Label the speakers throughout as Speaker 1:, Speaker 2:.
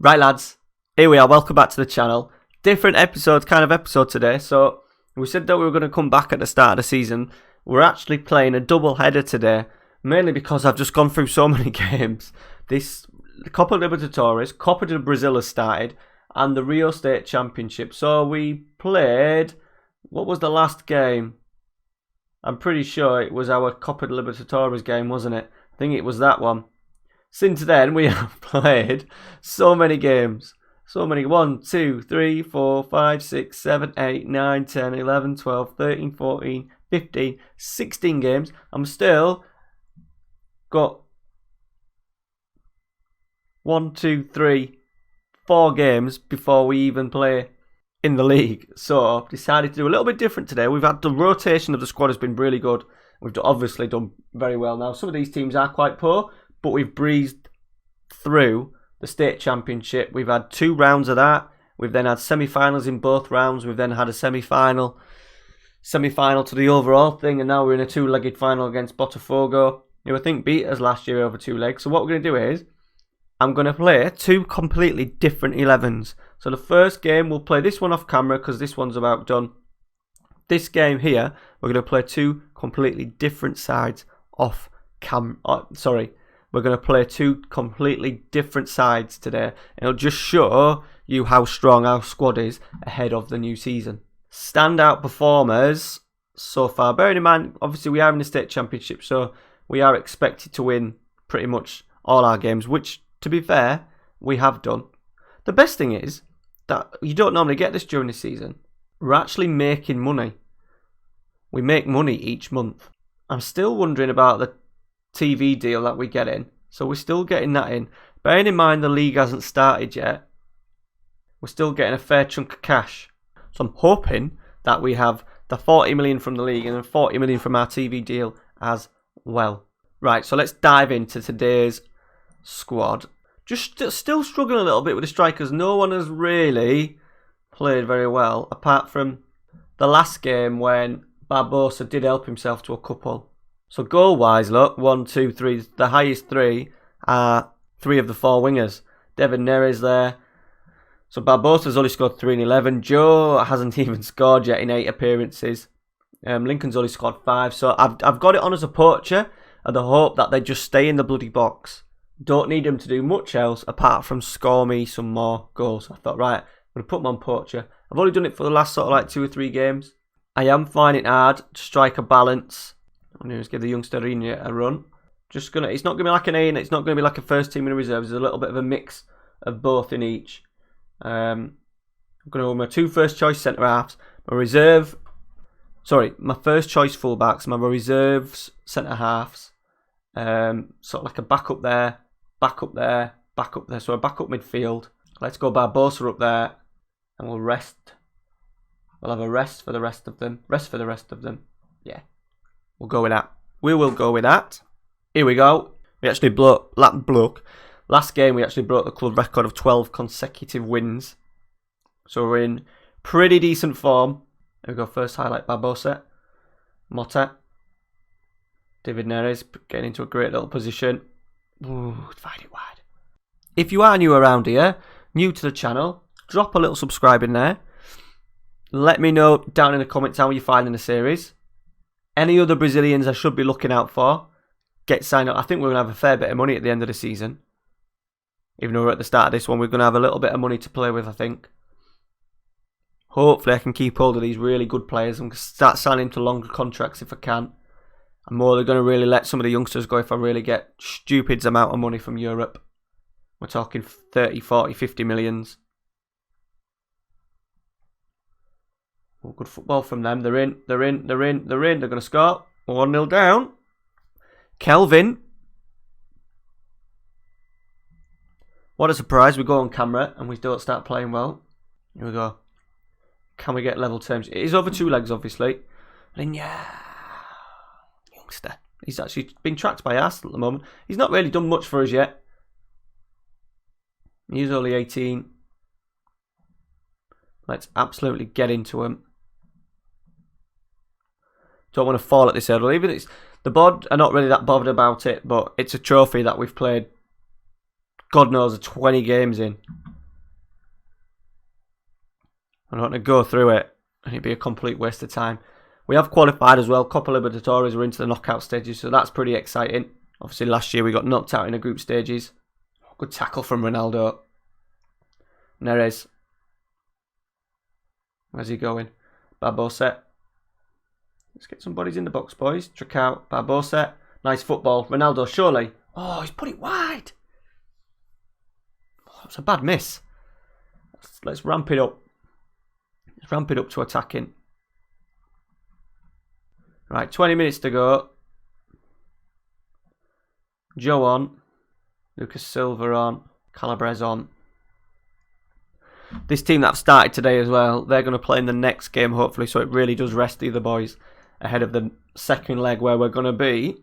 Speaker 1: Right lads, here we are, welcome back to the channel. Different kind of episode today. So we said that we were going to come back at the start of the season. We're actually playing a double header today, mainly because I've just gone through so many games. This Copa Libertadores, Copa do Brazil has started, and the Rio State Championship. So we played, what was the last game? I'm pretty sure it was our Copa Libertadores game, wasn't it? I think it was that one. Since then, we have played so many games. So many. 1, 2, 3, 4, 5, 6, 7, 8, 9, 10, 11, 12, 13, 14, 15, 16 games. I'm still got 1, 2, 3, 4 games before we even play in the league. So I've decided to do a little bit different today. We've had the rotation of the squad has been really good. We've obviously done very well now. Some of these teams are quite poor, but we've breezed through the state championship. We've had 2 rounds of that. We've then had semi-finals in both rounds. We've then had a semi-final to the overall thing, and now we're in a 2-legged final against Botafogo, who I think beat us last year over 2 legs. So what we're going to do is, I'm going to play 2 completely different 11s. So the first game, we'll play this one off camera because this one's about done. This game here, we're going to play 2 completely different sides off camera. We're going to play 2 completely different sides today. It'll just show you how strong our squad is ahead of the new season. Standout performers so far. Bearing in mind, obviously we are in the state championship, so we are expected to win pretty much all our games, which, to be fair, we have done. The best thing is that you don't normally get this during the season. We're actually making money. We make money each month. I'm still wondering about the TV deal that we get in. So we're still getting that in. Bearing in mind the league hasn't started yet, we're still getting a fair chunk of cash. So I'm hoping that we have the 40 million from the league and then 40 million from our TV deal as well. Right, so let's dive into today's squad. Just still struggling a little bit with the strikers. No one has really played very well, apart from the last game when Barbosa did help himself to a couple. So goal-wise, look, 1, 2, 3. The highest 3 are 3 of the 4 wingers. Devin Neres there. So Barbosa's only scored 3 in 11. Joe hasn't even scored yet in 8 appearances. Lincoln's only scored 5. So I've got it on as a poacher, and the hope that they just stay in the bloody box. Don't need them to do much else apart from score me some more goals. I thought, right, I'm going to put them on poacher. I've only done it for the last sort of like 2 or 3 games. I am finding it hard to strike a balance. I'm going to give the youngster a run. It's not going to be like an A and it's not going to be like a first team in the reserves. There's a little bit of a mix of both in each. I'm going to have my 2 first choice centre halves. My first choice full backs. My reserves centre halves. Sort of like a back up there, back up there, back up there. So a back up midfield. Let's go Barbosa up there, and we'll rest. We'll have a rest for the rest of them. Yeah, we'll go with that. We will go with that. Here we go. We actually last game we actually broke the club record of 12 consecutive wins. So we're in pretty decent form. There we go. First highlight: Barbosa, Mota. David Neres getting into a great little position. Ooh, find it wide. If you are new around here, new to the channel, drop a little subscribe in there. Let me know down in the comments how you're finding the series. Any other Brazilians I should be looking out for, get signed up. I think we're going to have a fair bit of money at the end of the season. Even though we're at the start of this one, we're going to have a little bit of money to play with, I think. Hopefully I can keep hold of these really good players and start signing to longer contracts if I can. I'm more going to really let some of the youngsters go if I really get stupid amount of money from Europe. We're talking 30, 40, 50 millions. Oh, good football from them. They're in. They're going to score. 1-0 down. Kelvin. What a surprise. We go on camera and we don't start playing well. Here we go. Can we get level terms? It is over 2 legs, obviously. And yeah. Youngster. He's actually been tracked by Arsenal at the moment. He's not really done much for us yet. He's only 18. Let's absolutely get into him. Don't want to fall at this hurdle. Even it's the bod are not really that bothered about it, but it's a trophy that we've played, God knows, 20 games in. I'm not going to go through it, and it'd be a complete waste of time. We have qualified as well. Copa Libertadores, we're into the knockout stages, so that's pretty exciting. Obviously, last year we got knocked out in the group stages. Good tackle from Ronaldo. Neres. Where's he going? Barbosa. Let's get some bodies in the box, boys. Trick out. Barbosa. Nice football. Ronaldo, surely. Oh, he's put it wide. Oh, it's a bad miss. Let's ramp it up. Let's ramp it up to attacking. Right, 20 minutes to go. Joe on. Lucas Silva on. Calabres on. This team that I've started today as well, they're going to play in the next game, hopefully, so it really does rest the other boys ahead of the second leg where we're going to be...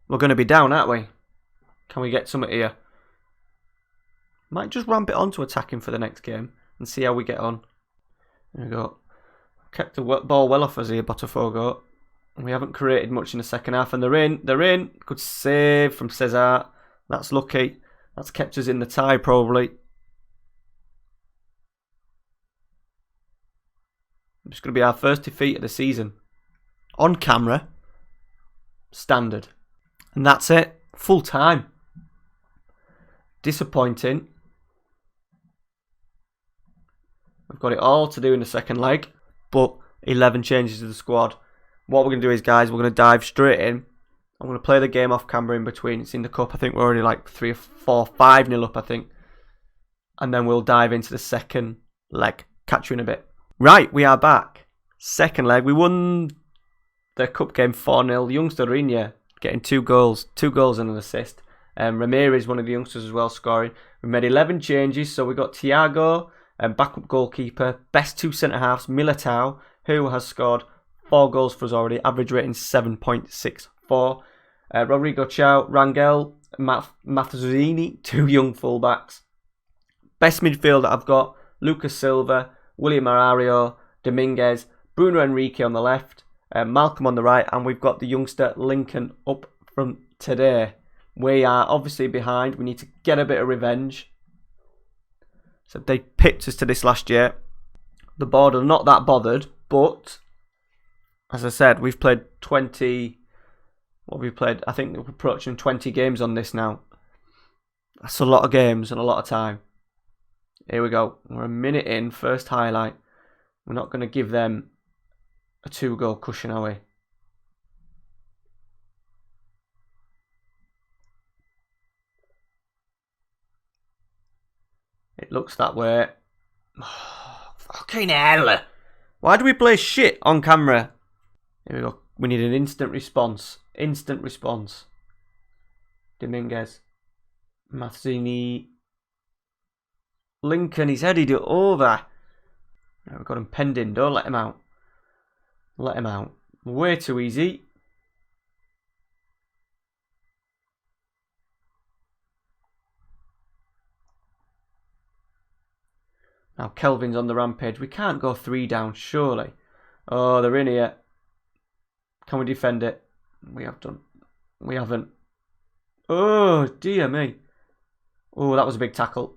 Speaker 1: we're going to be down, aren't we? Can we get something here? Might just ramp it on to attacking for the next game and see how we get on. There we go. Kept the ball well off us here, Botafogo. We haven't created much in the second half, and they're in. They're in. Good save from Cesar. That's lucky. That's kept us in the tie, probably. It's going to be our first defeat of the season. On camera. Standard. And that's it. Full time. Disappointing. We've got it all to do in the second leg. But 11 changes to the squad. What we're going to do is, guys, we're going to dive straight in. I'm going to play the game off camera in between. It's in the cup. I think we're already like 3 or 4, 5-0 up, I think. And then we'll dive into the second leg. Catch you in a bit. Right, we are back. Second leg. We won the cup game 4-0. Youngster Rinya getting 2 goals. 2 goals and an assist. Ramirez, one of the youngsters as well, scoring. We made 11 changes. So we got Thiago, backup goalkeeper, best 2 centre-halves, Militao, who has scored 4 goals for us already. Average rating 7.64. Rodrigo Chao, Rangel, Matherzini, 2 young fullbacks. Best midfielder I've got, Lucas Silva, William Arario, Dominguez, Bruno Henrique on the left, Malcolm on the right, and we've got the youngster Lincoln up from today. We are obviously behind. We need to get a bit of revenge. So they pipped us to this last year. The board are not that bothered, but as I said, we've played 20... What have we played? I think we're approaching 20 games on this now. That's a lot of games and a lot of time. Here we go. We're a minute in. First highlight. We're not going to give them a 2-goal cushion, are we? It looks that way. Fucking hell. Why do we play shit on camera? Here we go. We need an instant response. Instant response. Dominguez. Mazzini. Lincoln, he's headed it over. Now we've got him penned in. Don't let him out. Let him out. Way too easy. Now Kelvin's on the rampage. We can't go 3 down, surely. Oh, they're in here. Can we defend it? We have done. We haven't. Oh, dear me. Oh, that was a big tackle.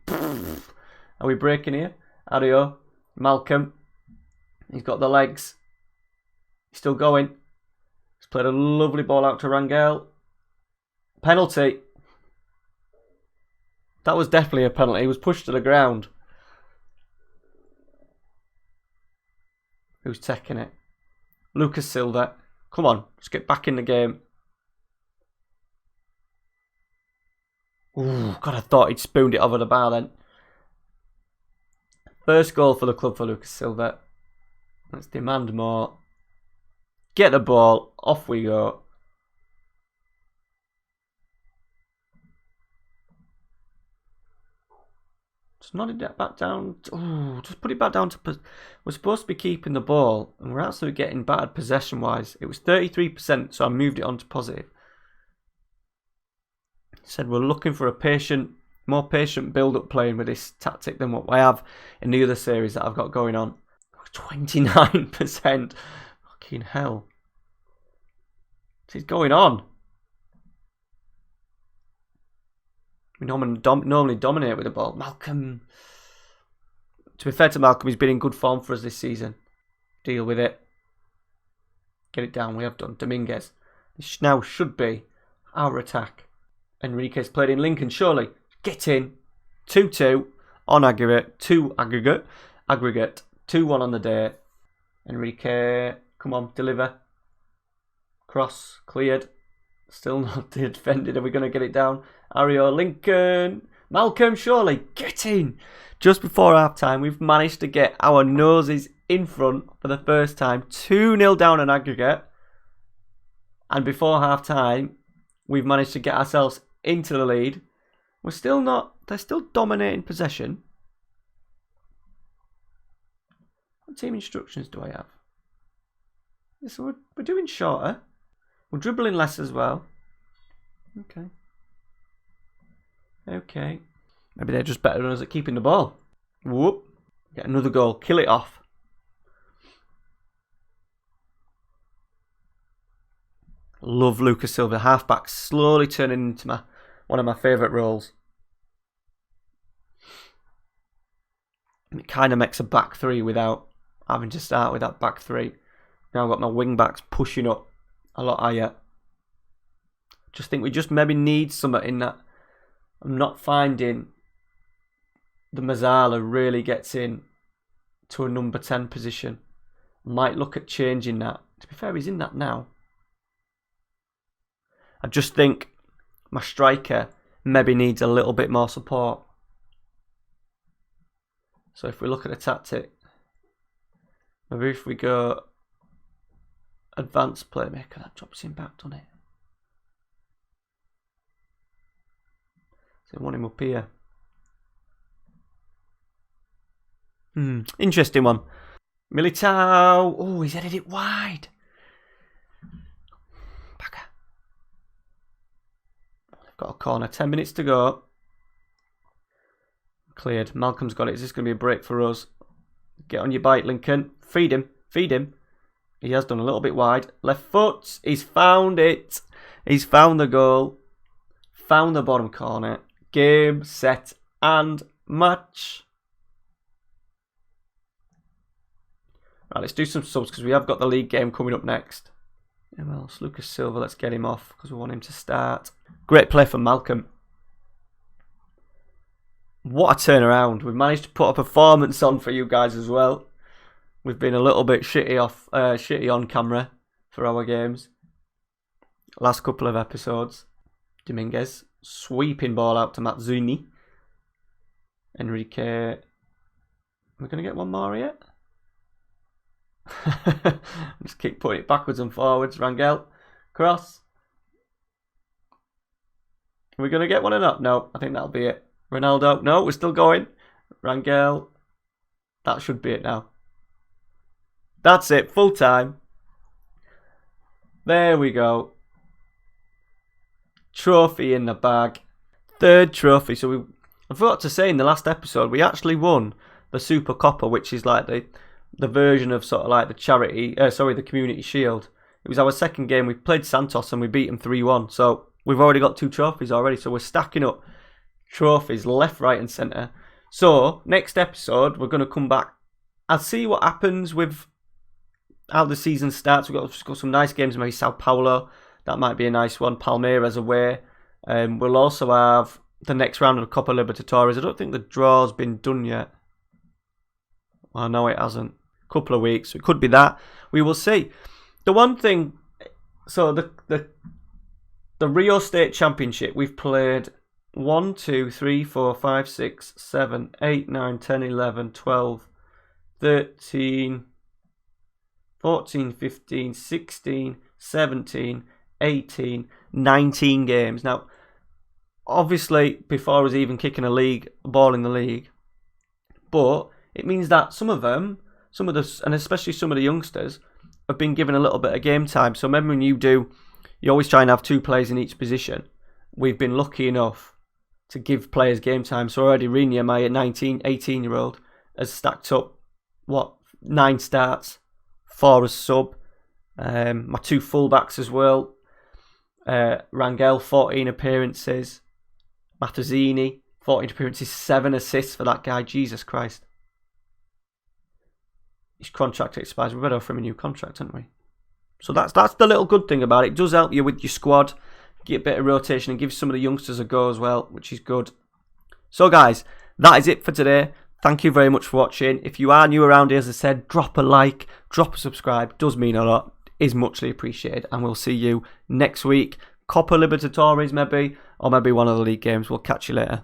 Speaker 1: Are we breaking here? Ario. Malcolm. He's got the legs. He's still going. He's played a lovely ball out to Rangel. Penalty. That was definitely a penalty. He was pushed to the ground. Who's taking it? Lucas Silva. Come on, let's get back in the game. Ooh, God, I thought he'd spooned it over the bar then. First goal for the club for Lucas Silva. Let's demand more. Get the ball. Off we go. Just nodded that back down. Oh, just put it back down to... We're supposed to be keeping the ball, and we're actually getting battered possession-wise. It was 33%, so I moved it on to positive. Said we're looking for a more patient build-up playing with this tactic than what I have in the other series that I've got going on. 29%. Fucking hell. What's going on? We normally dominate with the ball. Malcolm. To be fair to Malcolm, he's been in good form for us this season. Deal with it. Get it down. We have done. Dominguez. This now should be our attack. Enrique's played in Lincoln, surely. Get in. 2-2 on aggregate. 2 aggregate. Aggregate. 2-1 on the day. Enrique, come on, deliver. Cross, cleared. Still not defended. Are we going to get it down? Ario, Lincoln. Malcolm, surely. Get in. Just before half time, we've managed to get our noses in front for the first time. 2-0 down on aggregate. And before half time, we've managed to get ourselves into the lead. We're still not. They're still dominating possession. What team instructions do I have? Yeah, so we're doing shorter. We're dribbling less as well. Okay. Maybe they're just better than us at keeping the ball. Whoop. Get another goal. Kill it off. Love Lucas Silva. Halfback. Slowly turning into one of my favourite roles. It kind of makes a back three without having to start with that back three. Now I've got my wing backs pushing up a lot higher. Just think we just maybe need something in that. I'm not finding the Mazzala really gets in to a number 10 position. Might look at changing that. To be fair, he's in that now. I just think my striker maybe needs a little bit more support. So if we look at a tactic, maybe if we go advanced playmaker, that drops him back, doesn't it? So I want him up here. Interesting one. Militao. Oh, he's headed it wide. Bagger. They've got a corner. 10 minutes to go. Cleared. Malcolm's got it. Is this going to be a break for us? Get on your bike, Lincoln. Feed him. Feed him. He has done a little bit wide. Left foot. He's found it. He's found the goal. Found the bottom corner. Game, set, and match. Right, let's do some subs because we have got the league game coming up next. Who else? Lucas Silva. Let's get him off because we want him to start. Great play for Malcolm. What a turnaround. We've managed to put a performance on for you guys as well. We've been a little bit shitty on camera for our games. Last couple of episodes. Dominguez. Sweeping ball out to Mazzuni. Enrique. Are we going to get one more yet? Just keep putting it backwards and forwards. Rangel. Cross. Are we going to get one or not? No, I think that'll be it. Ronaldo. No, we're still going. Rangel. That should be it now. That's it. Full time. There we go. Trophy in the bag. Third trophy. So I forgot to say in the last episode, we actually won the Super Copper, which is like the version of sort of like the the Community Shield. It was our second game. We played Santos and we beat them 3-1. So we've already got 2 trophies already. So we're stacking up trophies left, right and centre. So next episode, we're going to come back. I'll see what happens with how the season starts. We've got some nice games, maybe Sao Paulo. That might be a nice one. Palmeiras away. We'll also have the next round of the Copa Libertadores. I don't think the draw's been done yet. I know it hasn't. Couple of weeks. It could be that. We will see. The one thing, so the Rio State Championship, we've played 1, 2, 3, 4, 5, 6, 7, 8, 9, 10, 11, 12, 13, 14, 15, 16, 17, 18, 19 games. Now, obviously, before I was even kicking a ball in the league, but it means that some of them, and especially some of the youngsters, have been given a little bit of game time. So remember when you always try and have 2 players in each position. We've been lucky enough to give players game time. So already Renia, my 18-year-old, has stacked up, 9 starts, 4 as sub. My 2 fullbacks as well. Rangel, 14 appearances. Matazzini, 14 appearances, 7 assists for that guy. Jesus Christ. his contract expires, we better offer him a new contract, haven't we? So that's the little good thing about it. It does help you with your squad, get a bit of rotation and give some of the youngsters a go as well, which is good. So guys, that is it for today. Thank you very much for watching. If you are new around here, as I said, drop a like, drop a subscribe. Does mean a lot, is muchly appreciated. And we'll see you next week. Copa Libertadores maybe, or maybe one of the league games. We'll catch you later.